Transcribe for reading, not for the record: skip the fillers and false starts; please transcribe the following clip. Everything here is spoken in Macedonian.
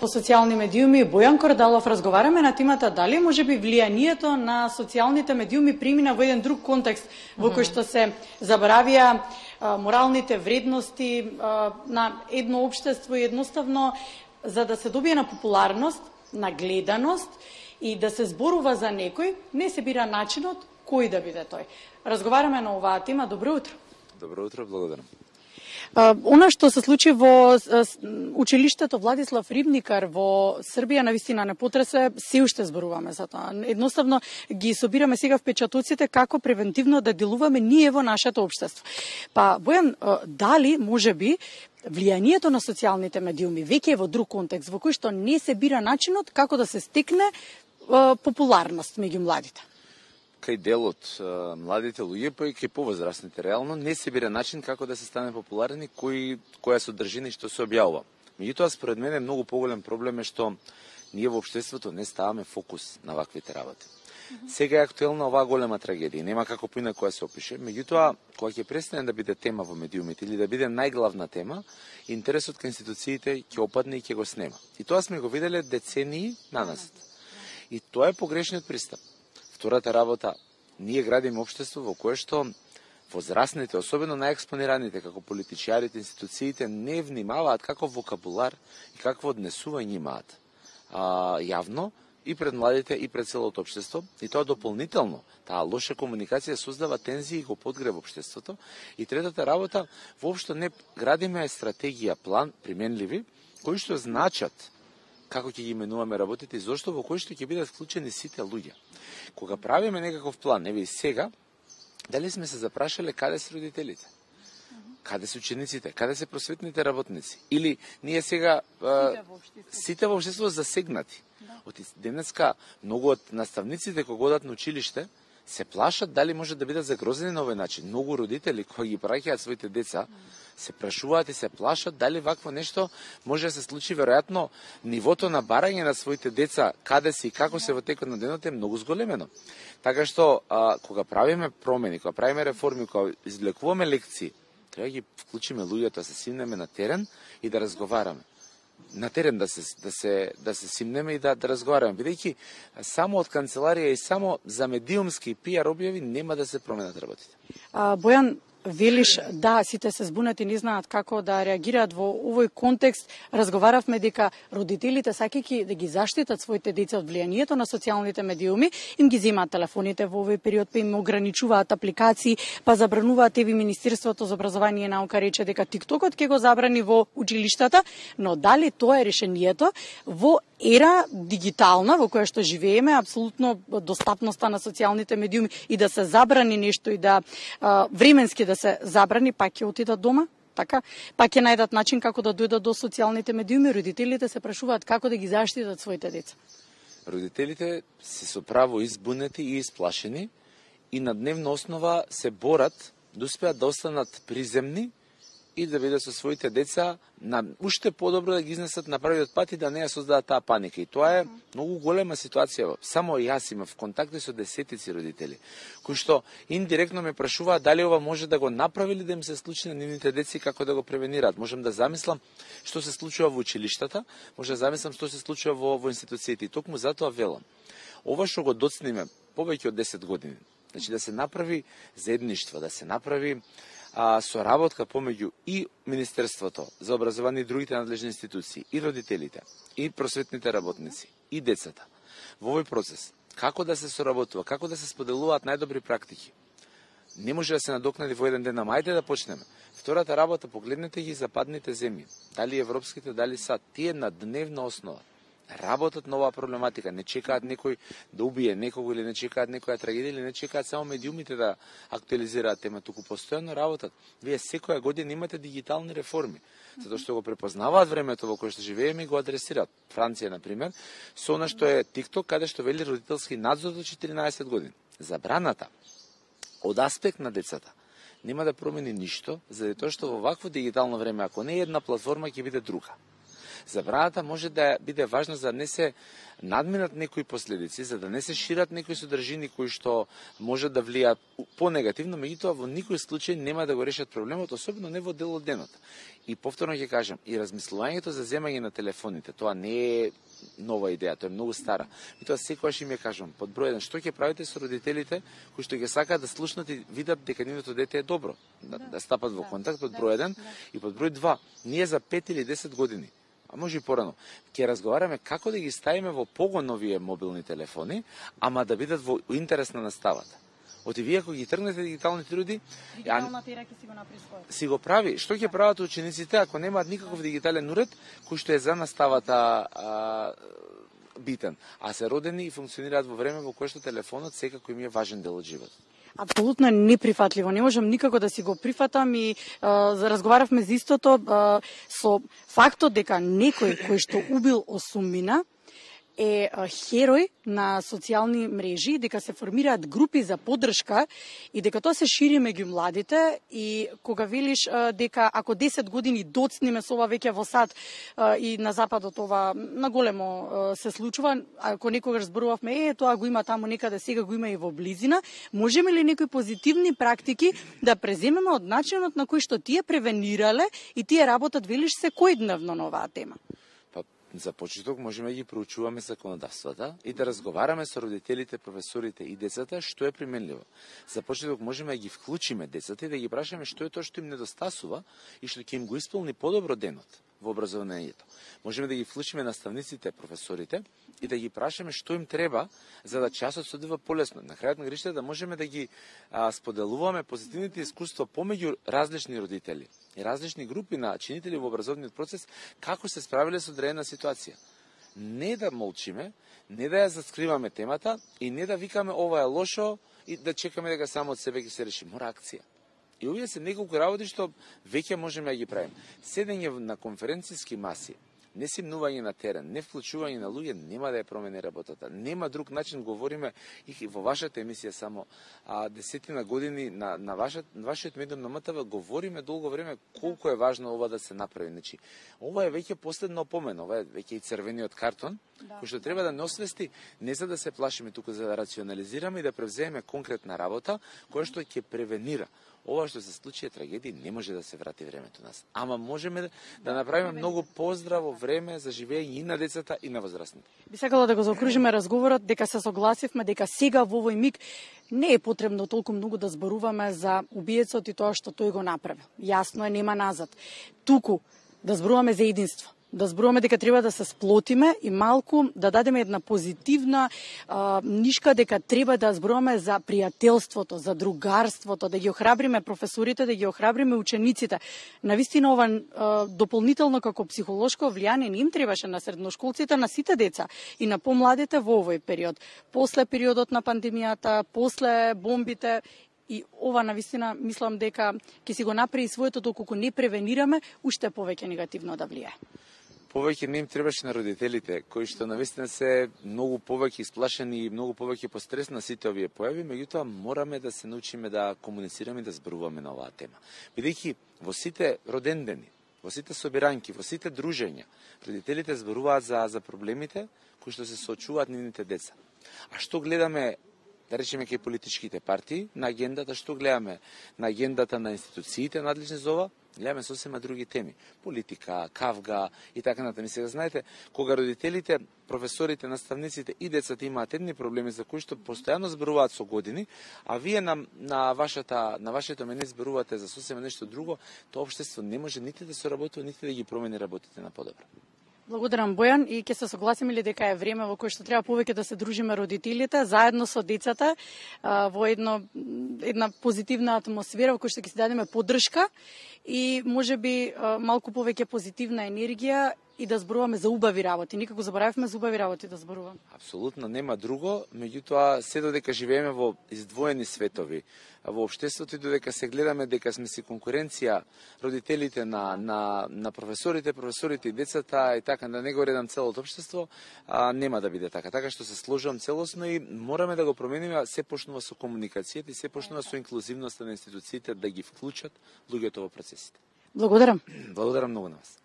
по социјални медиуми Бојан Кордалов разговараме на темата дали можеби влијанието на социјалните медиуми премина во еден друг контекст во кој што се заборавија моралните вредности на едно општество и едноставно за да се добие на популарност, на гледаност и да се зборува за некој, не се бира начинот кој да биде тој. Разговараме на оваа тема. Добро утро. Добро утро, благодарам. Она што се случи во училиштето Владислав Рибникар во Србија навистина не потресе, се уште зборуваме за тоа. Едноставно ги собираме сега впечатоците како превентивно да делуваме ние во нашето општество. Па Бојан, дали можеби влијанието на социјалните медиуми веќе е во друг контекст во кој што не се бира начинот како да се стекне популарност меѓу младите? Кај дел од младите луѓе, па и кај повозрастните реално, не се бира начин како да се стане популарни, која содржина и што се објавува. Меѓутоа, според мене, многу поголем проблем е што ние во општеството не ставаме фокус на ваквите работи. Сега е актуелна оваа голема трагедија, нема како поинаку да се опише, меѓутоа, кога ќе престане да биде тема во медиумите или да биде најглавна тема, интересот кај институциите ќе опадне и ќе го снема. И тоа сме го виделе децении наназад. И тоа е погрешниот пристап. Втората работа, ние градиме општество во кое што возрастните, особено најекспонираните, како политичарите, институциите, не внимаваат каков вокабулар и какво однесување имаат јавно и пред младите и пред целото општество. И тоа дополнително, таа лоша комуникација создава тензии и го подгрева општеството. И третата работа, воопшто не градиме стратегија, план, применливи, кои што значат како ќе ги именуваме работите и зошто во кои што ќе бидат вклучени сите луѓе. Кога правиме некаков план, еве и сега, дали сме се запрашале каде се родителите? Каде се учениците? Каде се просветните работници? Или ние сега сите во општеството засегнати? Од денеска многу од наставниците кога одат на училиште се плашат дали може да бидат загрозени на овој начин. Многу родители кои ги праќаат своите деца се прашуваат и се плашат дали вакво нешто може да се случи. Веројатно нивото на барање на своите деца каде се и како се во текот на денот е многу зголемено. Така што кога правиме промени, кога правиме реформи, кога извлекуваме лекции, треба да ги вклучиме луѓето, да се симнеме на терен и да разговараме. На терен да се симнеме и да разговараме, бидејќи само од канцеларија и само за медиумски пиар објави нема да се променат работите. Бојан, велиш да, сите се збунати, не знаат како да реагираат во овој контекст. Разговаравме дека родителите сакајќи да ги заштитат своите деца од влијанието на социјалните медиуми, им ги земаат телефоните во овој период, па им ограничуваат апликации, па забрануваат. Еви Министерството за образование и наука рече дека TikTokот ќе го забрани во училиштата, но дали тоа е решението во ера дигитална во која што живееме, апсолутно достапноста на социјалните медиуми и да се забрани нешто и да временски да се забрани, пак ќе отидат дома? Така, пак ќе најдат начин како да дојдат до социјалните медиуми. Родителите се прашуваат како да ги заштитат своите деца. Родителите се со право избунети и исплашени и на дневна основа се борат да успеат да останат приземни и да бидат со своите деца на уште подобро да ги изнесат на правиот пат и да не ја создадат таа паника. И тоа е многу голема ситуација. Само јас имав контакти со десетици родители, кои што индиректно ме прашуваат дали ова може да го направи или да им се случи на нивните деца и како да го превенираат. Можам да замислам што се случува во училиштата, може да замислам што се случува во институциите. И токму затоа велам. Ова што го доцниме повеќе од 10 години, значи да се направи заедништво, да се направи соработка помеѓу и Министерството за образование и другите надлежни институции, и родителите, и просветните работници, и децата. Во овој процес, како да се соработува, како да се споделуваат најдобри практики, не може да се надокнади во еден ден, ама ајде да почнеме. Втората работа, погледнете ги западните земји, дали европските, дали САД, тие на дневна основа работат на оваа проблематика, не чекаат некој да убие некого или не чекаат некоја трагедија или не чекаат само медиумите да актуализираат тема, туку постојано работат. Вие секоја година имате дигитални реформи, затоа што го препознаваат времето во кое што живееме и го адресираат. Франција, например, со она што е TikTok, каде што вели родителски надзор до 14 години. Забраната од аспект на децата нема да промени ништо, заради тоа што во вакво дигитално време, ако не е една платформа, ќе биде друга. Забраната може да биде важна за да не се надминат некои последици, за да не се шират некои содржини кои што може да влијаат понегативно, меѓутоа во никој случај нема да го решат проблемот, особено не во дел од денот. И повторно ќе кажам, и размислувањето за земање на телефоните, тоа не е нова идеја, тоа е многу стара. И тоа секогаш им ја кажам, под број 1, што ќе правите со родителите кои што ќе сакаат да слушнат и видат дека нивното дете е добро, да стапат во контакт под број 1 и под број 2. Ние за 5 или 10 години, а може и порано, ќе разговараме како да ги ставиме во погон овие мобилни телефони, ама да бидат во интерес на наставата. Оти вие ако ги тргнете дигиталните труди, дигиталната ера ќе си го направи своето. Си го прави. Што ќе прават учениците ако немаат никаков дигитален уред кој што е за наставата битен, а се родени и функционираат во време во кое што телефонот секако им е важен дел од животот? Апсолутно неприфатливо. Не можам никако да си го прифатам и разговаравме за истото со фактот дека некој кој што убил осумина е херој на социјални мрежи, дека се формираат групи за поддршка и дека тоа се шири меѓу младите и кога велиш дека ако 10 години доцниме со ова веќе во САД и на западот ова наголемо се случува, ако некогаш зборувавме тоа го има таму некаде, сега го има и во близина, можеме ли некои позитивни практики да преземеме од начинот на кој што тие превенирале и тие работат велиш секојдневно на оваа тема? За почеток можеме да ги проучуваме законодавствата и да разговараме со родителите, професорите и децата што е применливо. За почеток можеме да ги вклучиме децата и да ги прашаме што е тоа што им недостасува и што ќе им го исполни подобро денот во образованието. Можеме да ги вклучиме наставниците, професорите и да ги прашаме што им треба за да часот се одвива полесно. На крајот на гриште да можеме да ги споделуваме позитивните искуства помеѓу различни родители и различни групи на чинители во образовниот процес како се справиле со одредена ситуација. Не да молчиме, не да ја заскриваме темата и не да викаме ова е лошо и да чекаме дека само од себе ќе се реши. Мора акција. И овие се неколку работи што веќе можеме да ги правиме. Седење на конференцијски маси, не симнување на терен, не вклучување на луѓе, нема да ја промени работата. Нема друг начин, говориме и во вашата емисија само 10 години на вашиот медиум на МТВ говориме долго време колку е важно ова да се направи. Значи, ова е веќе последна опомена, ова е веќе и црвениот картон, кој што треба да не освести, не за да се плашиме туку, за да рационализираме и да превземеме конкретна работа која што ќе превенира. Ова што се случи е трагедија, не може да се врати времето нас. Ама можеме да направиме многу поздраво време за живење и на децата и на возрастните. Би сакала да го заокружиме разговорот, дека се согласивме дека сега во овој миг не е потребно толку многу да зборуваме за убиецот и тоа што тој го направи. Јасно е, нема назад. Туку да зборуваме за единство. Да зборуваме дека треба да се сплотиме и малку да дадеме една позитивна нишка дека треба да зборуваме за пријателството, за другарството, да ги охрабриме професорите, да ги охрабриме учениците. Навистина ова дополнително како психолошко влијание не им требаше на средношколците, на сите деца и на помладите во овој период. После периодот на пандемијата, после бомбите, и ова навистина мислам дека ќе си го направи своето доколку не превенираме, уште повеќе негативно да влијае. Повеќе не им требаше на родителите, кои што навистина се многу повеќе исплашени и многу повеќе пострес на сите овие појави, меѓутоа мораме да се научиме да комуницираме и да зборуваме на оваа тема. Бидејќи во сите родендени, во сите собиранки, во сите дружења, родителите зборуваат за проблемите кои што се соочуваат нивните деца. А што гледаме, да речеме, кај политичките партии на агендата, што гледаме на агендата на институциите надлежни за ова, гледаме сосема други теми. Политика, кавга и така натаму. Сега знаете, кога родителите, професорите, наставниците и децата имаат едни проблеми за кои што постојано зборуваат со години, а вие на вашето мене зборувате за сосема нешто друго, тоа општество не може нити да се работува, нити да ги промени работите на подобро. Благодарам, Бојан, и ќе се согласиме ли дека е време во кое што треба повеќе да се дружиме родителите заедно со децата во една позитивна атмосфера во која што ќе се дадеме поддршка и можеби малку повеќе позитивна енергија и да зборуваме за убави работи. Никако заборавивме за убави работи да зборуваме. Апсолутно нема друго, меѓутоа се додека живееме во издвоени светови во општеството и додека се гледаме дека сме си конкуренција родителите на професорите и децата и така да не го редам целото општество, нема да биде така. Така што се сложувам целосно и мораме да го промениме, се почнува со комуникацијата и се почнува со инклузивноста на институциите да ги вклучат луѓето во процесите. Благодарам. Благодарам многу на вас.